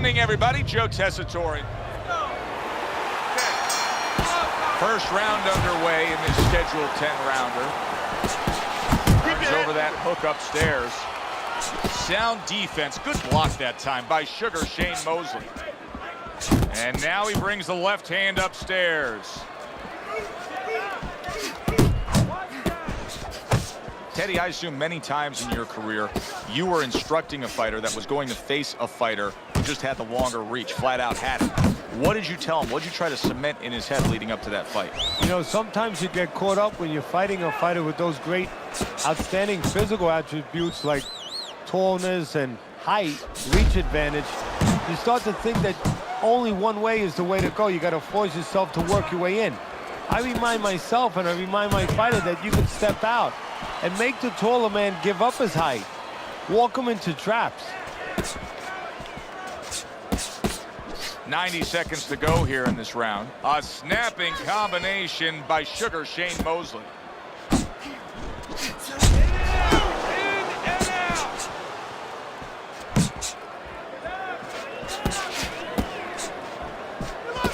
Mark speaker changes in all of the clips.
Speaker 1: evening, everybody. Joe Tessitore. First round underway in this scheduled 10-rounder. Turns over that hook upstairs. Sound defense. Good block that time by Sugar Shane Mosley. And now he brings the left hand upstairs. Teddy, I assume many times in your career, you were instructing a fighter that was going to face a fighter who just had the longer reach, flat out had it. What did you tell him? What did you try to cement in his head leading up to that fight?
Speaker 2: You know, sometimes you get caught up when you're fighting a fighter with those great, outstanding physical attributes like tallness and height, reach advantage. You start to think that only one way is the way to go. You got to force yourself to work your way in. I remind myself and I remind my fighter that you can step out and make the taller man give up his height. Walk him into traps.
Speaker 1: 90 seconds to go here in this round. A snapping combination by Sugar Shane Mosley.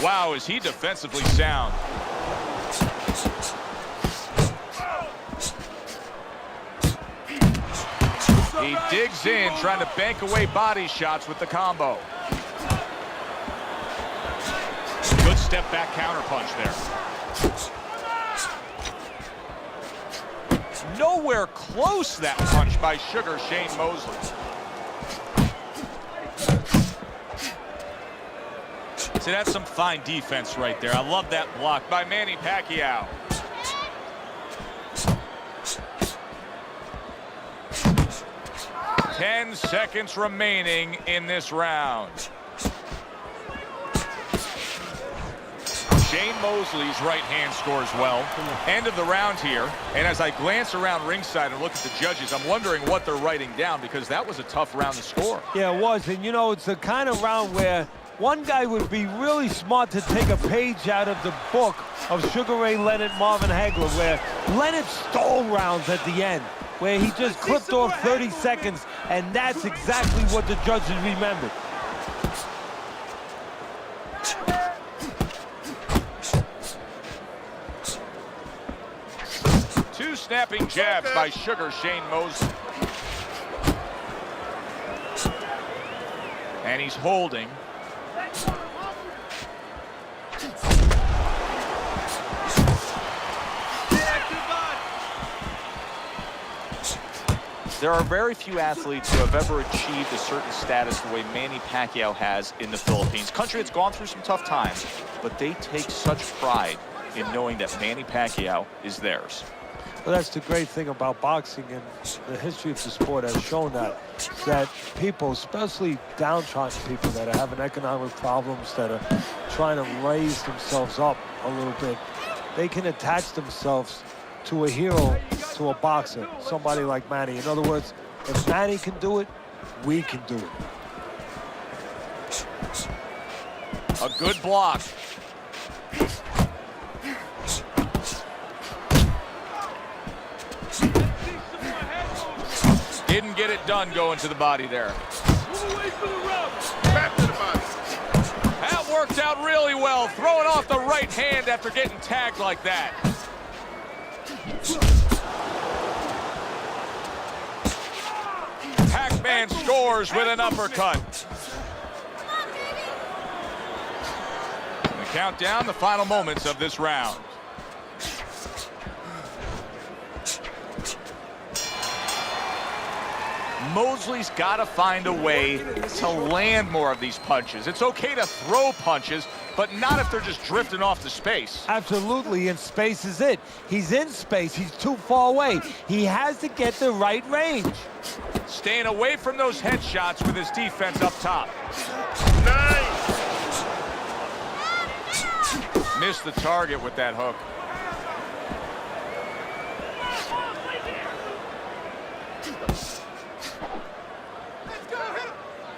Speaker 1: Wow, is he defensively sound. He digs in, trying to bank away body shots with the combo. Good step back counter punch there. Nowhere close, that punch by Sugar Shane Mosley. See, that's some fine defense right there. I love that block by Manny Pacquiao. Ten seconds remaining in this round. Shane Mosley's right hand scores well. End of the round here. And as I glance around ringside and look at the judges, I'm wondering what they're writing down, because that was a tough round to score.
Speaker 2: Yeah, it was. And, you know, it's the kind of round where one guy would be really smart to take a page out of the book of Sugar Ray Leonard, Marvin Hagler, where Leonard stole rounds at the end, where he just clipped off 30 seconds, and that's exactly what the judges remembered.
Speaker 1: Two snapping jabs by Sugar Shane Mosley. And he's holding. There are very few athletes who have ever achieved a certain status the way Manny Pacquiao has in the Philippines. Country that's gone through some tough times, but they take such pride in knowing that Manny Pacquiao is theirs.
Speaker 2: Well, that's the great thing about boxing, and the history of the sport has shown that people, especially downtrodden people that are having economic problems, that are trying to raise themselves up a little bit, they can attach themselves to a hero, to a boxer, somebody like Manny. In other words, if Manny can do it, we can do it.
Speaker 1: A good block. Didn't get it done going to the body there.
Speaker 3: Back to the body.
Speaker 1: That worked out really well, throwing off the right hand after getting tagged like that. Pac-Man scores with an uppercut. And the countdown, the final moments of this round. Mosley's got to find a way to land more of these punches. It's okay to throw punches, but not if they're just drifting off to space.
Speaker 2: Absolutely, and space is it. He's in space. He's too far away. He has to get the right range.
Speaker 1: Staying away from those headshots with his defense up top.
Speaker 3: Nice.
Speaker 1: Missed the target with that hook.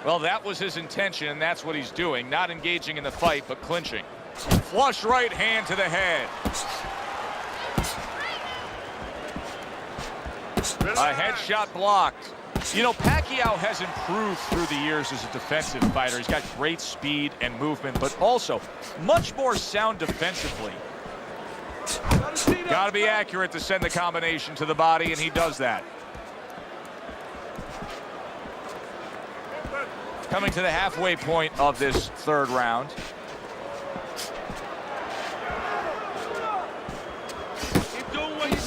Speaker 1: Well, that was his intention, and that's what he's doing. Not engaging in the fight, but clinching. Flush right hand to the head. A headshot blocked. You know, Pacquiao has improved through the years as a defensive fighter. He's got great speed and movement, but also much more sound defensively. Got to be accurate to send the combination to the body, and he does that. Coming to the halfway point of this third round.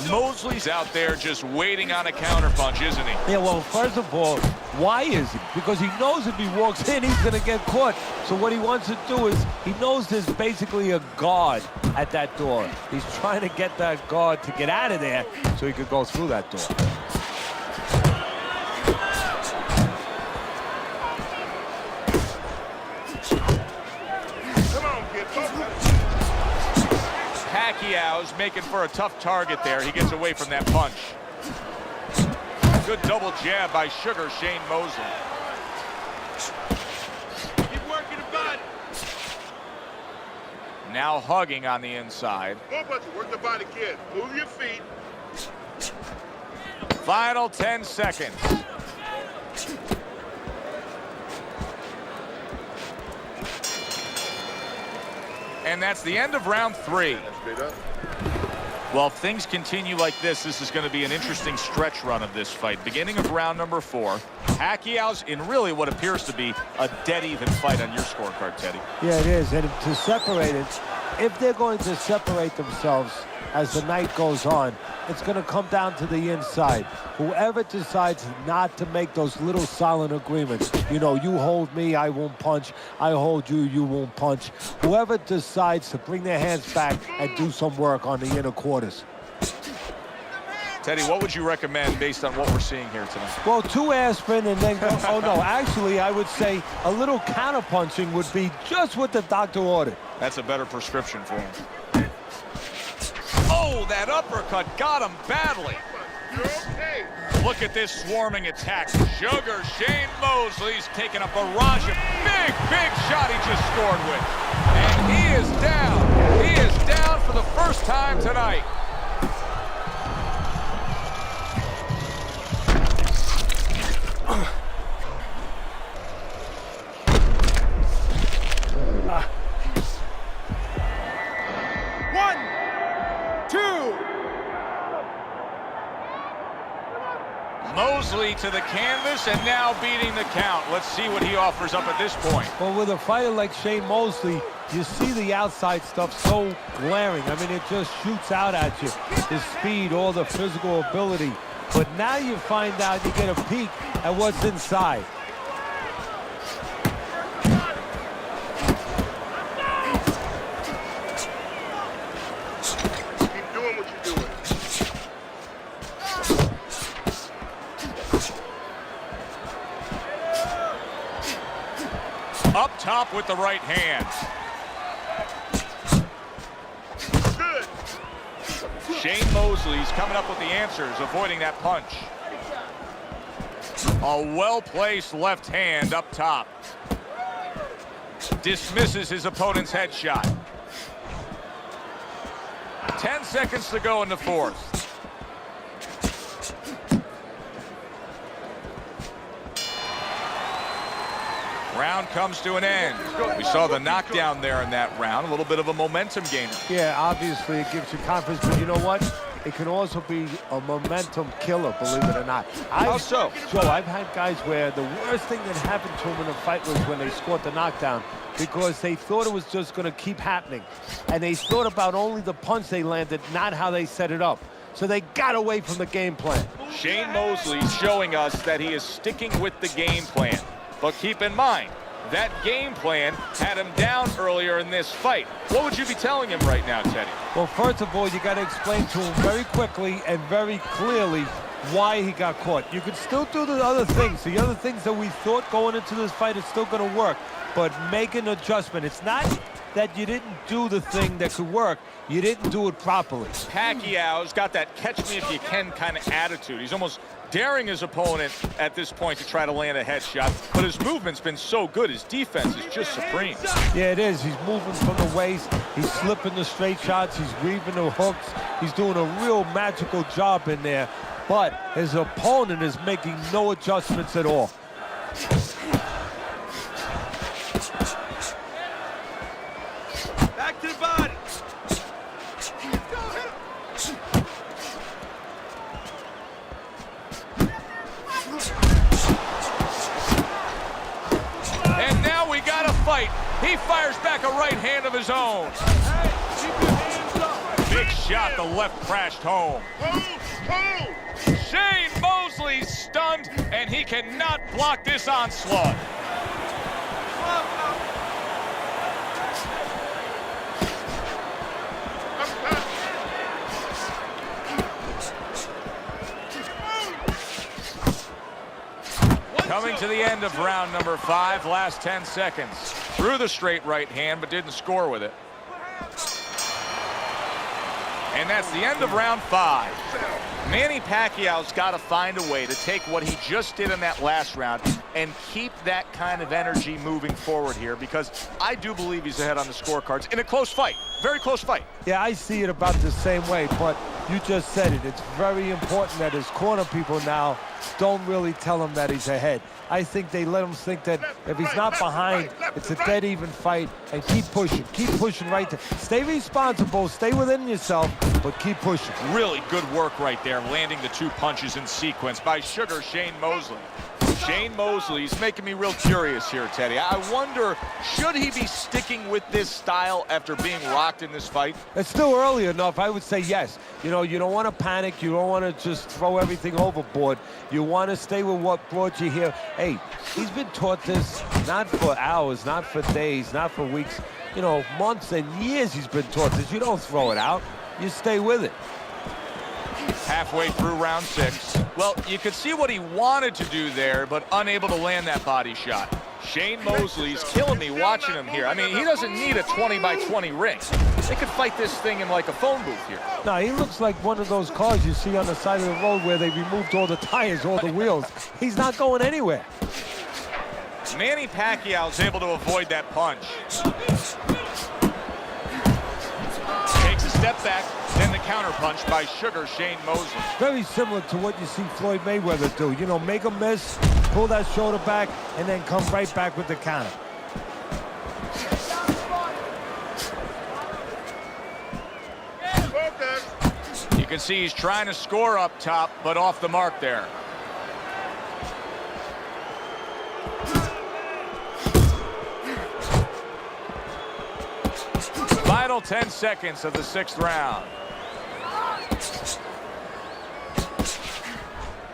Speaker 1: Mosley's out there just waiting on a counterpunch, isn't he?
Speaker 2: Yeah, well, first of all, why is he? Because he knows if he walks in, he's going to get caught. So what he wants to do is, he knows there's basically a guard at that door. He's trying to get that guard to get out of there so he could go through that door.
Speaker 1: Pacquiao's making for a tough target there. He gets away from that punch. Good double jab by Sugar Shane Mosley.
Speaker 3: Keep working the body.
Speaker 1: Now hugging on the inside.
Speaker 3: Work the body, kid. Move your feet.
Speaker 1: Final 10 seconds. And that's the end of round 3. Well, if things continue like this is going to be an interesting stretch run of this fight. Beginning of round number 4, Pacquiao's in really what appears to be a dead-even fight on your scorecard, Teddy.
Speaker 2: Yeah, it is. And to separate it, if they're going to separate themselves as the night goes on, it's going to come down to the inside. Whoever decides not to make those little silent agreements, you know, you hold me, I won't punch. I hold you, you won't punch. Whoever decides to bring their hands back and do some work on the inner quarters.
Speaker 1: Teddy, what would you recommend based on what we're seeing here tonight?
Speaker 2: Well, 2 aspirin and then go, oh no, actually I would say a little counter-punching would be just what the doctor ordered.
Speaker 1: That's a better prescription for him. Oh, that uppercut got him badly.
Speaker 3: You're okay.
Speaker 1: Look at this swarming attack. Sugar Shane Mosley's taking a barrage of big shot he just scored with. And he is down. He is down for the first time tonight. Mosley to the canvas and now beating the count. Let's see what he offers up at this point.
Speaker 2: Well, with a fighter like Shane Mosley, you see the outside stuff so glaring. I mean, it just shoots out at you. His speed, all the physical ability. But now you find out, you get a peek at what's inside.
Speaker 3: Keep doing what you're doing.
Speaker 1: Up top with the right hand.
Speaker 3: Good.
Speaker 1: Shane Mosley's coming up with the answers, avoiding that punch. A well-placed left hand up top. Dismisses his opponent's headshot. 10 seconds to go in the 4th. Round comes to an end. We saw the knockdown there in that round. A little bit of a momentum gainer.
Speaker 2: Yeah, obviously it gives you confidence, but you know what? It can also be a momentum killer, believe it or not.
Speaker 1: How so?
Speaker 2: Joe, I've had guys where the worst thing that happened to them in a fight was when they scored the knockdown because they thought it was just going to keep happening. And they thought about only the punch they landed, not how they set it up. So they got away from the game plan.
Speaker 1: Shane Mosley showing us that he is sticking with the game plan. But keep in mind, that game plan had him down earlier in this fight. What would you be telling him right now, Teddy?
Speaker 2: Well, first of all, you got to explain to him very quickly and very clearly why he got caught. You can still do the other things. The other things that we thought going into this fight is still going to work, but make an adjustment. It's not that you didn't do the thing that could work. You didn't do it properly.
Speaker 1: Pacquiao's got that catch-me-if-you-can kind of attitude. He's almost daring his opponent at this point to try to land a headshot, but his movement's been so good. His defense is just supreme.
Speaker 2: Yeah, it is. He's moving from the waist. He's slipping the straight shots. He's weaving the hooks. He's doing a real magical job in there. but his opponent is making no adjustments at all.
Speaker 4: Back to the body.
Speaker 1: And now we got a fight. He fires back a right hand of his own.
Speaker 4: Hey, keep your hands up.
Speaker 1: Big shot, the left crashed home.
Speaker 3: Hold!
Speaker 1: Shane Mosley stunned, and he cannot block this onslaught. Coming to the end of round number 5, last 10 seconds. Threw the straight right hand, but didn't score with it. And that's the end of round 5. Manny Pacquiao's got to find a way to take what he just did in that last round and keep that kind of energy moving forward here, because I do believe he's ahead on the scorecards in a close fight. Very close fight.
Speaker 2: Yeah, I see it about the same way, but you just said it. It's very important that his corner people now don't really tell him that he's ahead. I think they let him think that if he's not behind, it's a dead even fight, and keep pushing right there. Stay responsible, stay within yourself, but keep pushing.
Speaker 1: Really good work right there, landing the 2 punches in sequence by Sugar Shane Mosley. Shane Mosley's making me real curious here, Teddy. I wonder, should he be sticking with this style after being rocked in this fight?
Speaker 2: It's still early enough. I would say yes. You know, you don't want to panic. You don't want to just throw everything overboard. You want to stay with what brought you here. Hey, he's been taught this not for hours, not for days, not for weeks. You know, months and years he's been taught this. You don't throw it out. You stay with it.
Speaker 1: Halfway through round 6. Well, you could see what he wanted to do there, but unable to land that body shot. Shane Mosley's killing me watching him here. I mean, he doesn't need a 20-by-20 ring. They could fight this thing in like a phone booth here.
Speaker 2: No, he looks like one of those cars you see on the side of the road where they removed all the tires, all the wheels. He's not going anywhere.
Speaker 1: Manny Pacquiao's able to avoid that punch. Takes a step back, then the counter punch by Sugar Shane Mosley.
Speaker 2: Very similar to what you see Floyd Mayweather do. You know, make a miss, pull that shoulder back, and then come right back with the counter.
Speaker 1: You can see he's trying to score up top, but off the mark there. Final 10 seconds of the 6th round.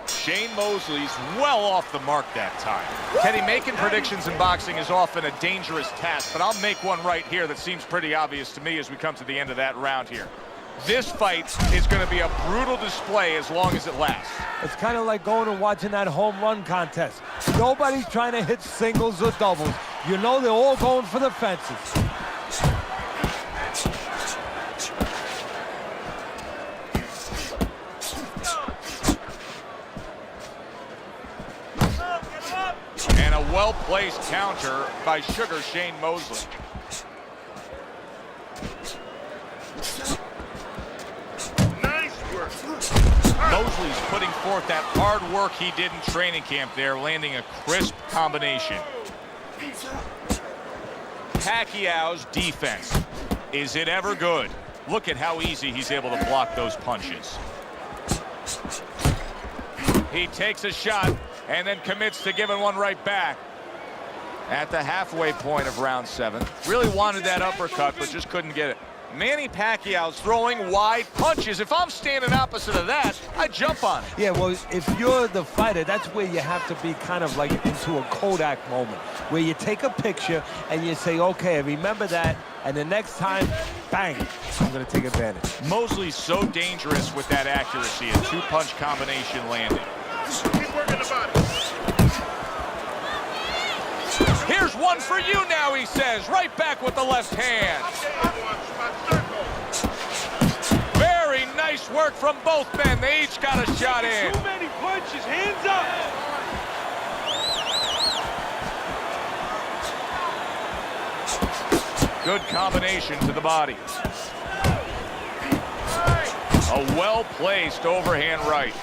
Speaker 1: Shane Mosley's well off the mark that time. Teddy, making predictions in boxing is often a dangerous task, but I'll make one right here that seems pretty obvious to me as we come to the end of that round here. This fight is going to be a brutal display as long as it lasts.
Speaker 2: It's kind of like going and watching that home run contest. Nobody's trying to hit singles or doubles. You know they're all going for the fences.
Speaker 1: And a well-placed counter by Sugar Shane Mosley. Mosley's putting forth that hard work he did in training camp there, landing a crisp combination. Pacquiao's defense. Is it ever good? Look at how easy he's able to block those punches. He takes a shot and then commits to giving one right back. At the halfway point of round 7. Really wanted that uppercut, but just couldn't get it. Manny Pacquiao's throwing wide punches. If I'm standing opposite of that, I jump on it.
Speaker 2: Yeah, well, if you're the fighter, that's where you have to be kind of like into a Kodak moment, where you take a picture and you say, okay, I remember that, and the next time, bang, I'm going to take advantage.
Speaker 1: Mosley's so dangerous with that accuracy. A 2-punch combination landing.
Speaker 3: Keep working the body.
Speaker 1: Here's one for you now, he says. Right back with the left hand. Very nice work from both men. They each got a shot in.
Speaker 4: Too many punches. Hands up.
Speaker 1: Good combination to the body. A well-placed overhand right.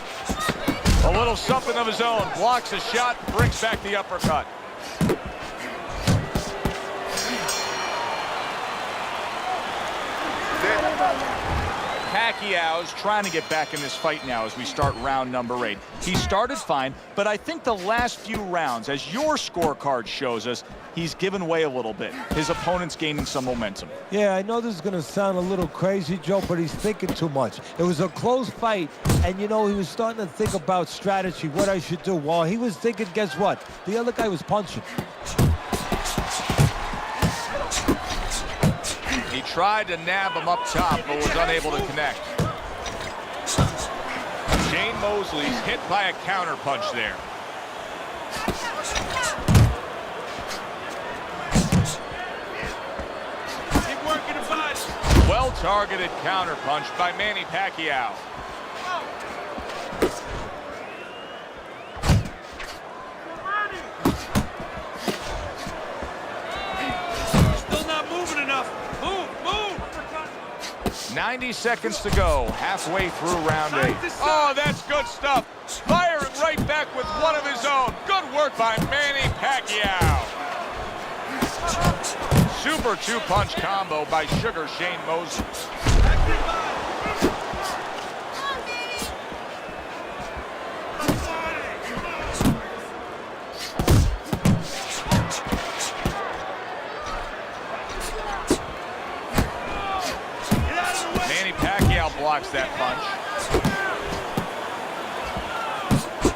Speaker 1: A little something of his own. Blocks a shot, brings back the uppercut. Pacquiao's trying to get back in this fight now as we start round number 8. He started fine, but I think the last few rounds, as your scorecard shows us, he's given way a little bit. His opponent's gaining some momentum.
Speaker 2: Yeah, I know this is going to sound a little crazy, Joe, but he's thinking too much. It was a close fight, and, you know, he was starting to think about strategy, what I should do. While he was thinking, guess what? The other guy was punching.
Speaker 1: He tried to nab him up top, but was unable to connect. Shane Mosley's hit by a counter punch there.
Speaker 4: Keep working the body.
Speaker 1: Well-targeted counter punch by Manny Pacquiao.
Speaker 4: Still not moving enough. Move, move.
Speaker 1: 90 seconds to go, halfway through round 8. Oh, that's good stuff. Firing right back with one of his own. Good work by Manny Pacquiao. Super two-punch combo by Sugar Shane Mosley. Manny Pacquiao blocks that punch.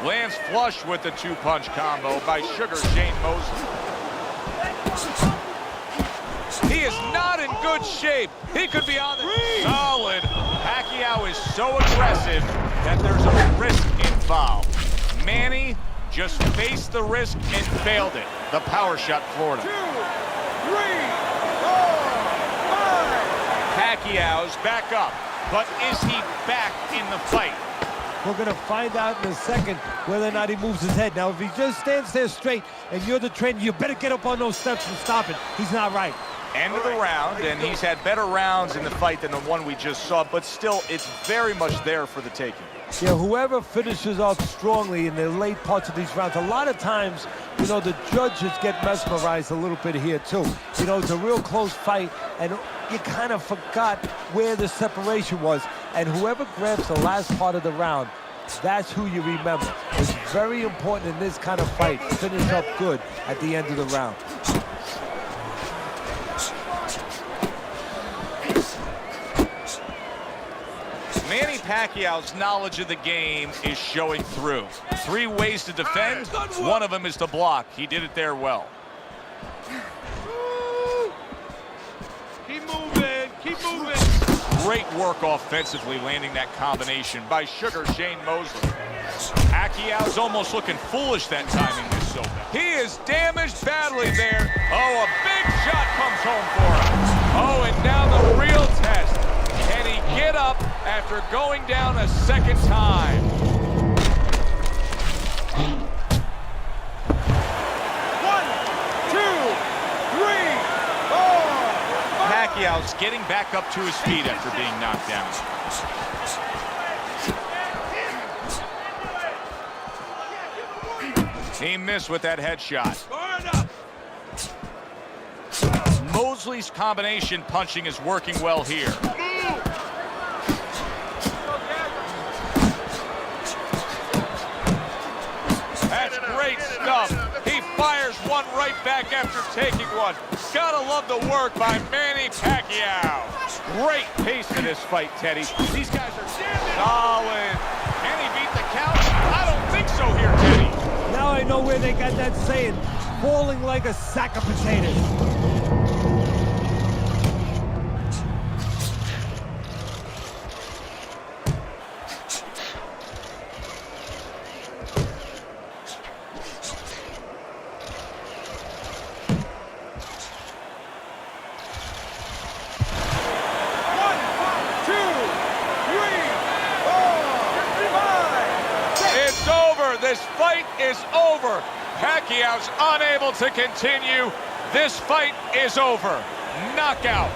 Speaker 1: Lands flush with the two-punch combo by Sugar Shane Mosley. He is not in good shape. He could be on the solid. Pacquiao is so aggressive that there's a risk involved. Manny just faced the risk and failed it. The power shot Florida.
Speaker 4: 2, 3, 4, 5.
Speaker 1: Pacquiao's back up, but is he back in the fight?
Speaker 2: We're going to find out in a second whether or not he moves his head. Now, if he just stands there straight and you're the trainer, you better get up on those steps and stop it. He's not right.
Speaker 1: End of the round, and he's had better rounds in the fight than the one we just saw, but still, it's very much there for the taking.
Speaker 2: Yeah, whoever finishes off strongly in the late parts of these rounds, a lot of times, you know, the judges get mesmerized a little bit here, too. You know, it's a real close fight, and you kind of forgot where the separation was, and whoever grabs the last part of the round, that's who you remember. It's very important in this kind of fight, finish up good at the end of the round.
Speaker 1: Manny Pacquiao's knowledge of the game is showing through. 3 ways to defend, one of them is to block. He did it there well.
Speaker 4: Keep moving, keep moving.
Speaker 1: Great work offensively, landing that combination by Sugar Shane Mosley. Pacquiao's almost looking foolish that time in this sofa. He is damaged badly there. Oh, a big shot comes home for him. Oh, and now the real test. Can he get up after going down a second time?
Speaker 4: 1, 2, 3, 4.
Speaker 1: Pacquiao's getting back up to his feet after being knocked down. He missed with that headshot.
Speaker 4: Guard up.
Speaker 1: Mosley's combination punching is working well here. That's great stuff. He fires one right back after taking one. Gotta love the work by Manny Pacquiao. Great pace to this fight, Teddy. These guys are solid. Can he beat the count? I don't think so here, Teddy.
Speaker 2: Now I know where they got that saying, falling like a sack of potatoes.
Speaker 1: This fight is over. Pacquiao's unable to continue. This fight is over. Knockout.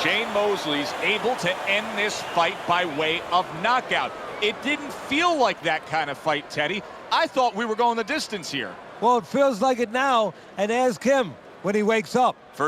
Speaker 1: Shane Mosley's able to end this fight by way of knockout. It didn't feel like that kind of fight, Teddy. I thought we were going the distance here.
Speaker 2: Well, it feels like it now, and ask him when he wakes up.
Speaker 1: For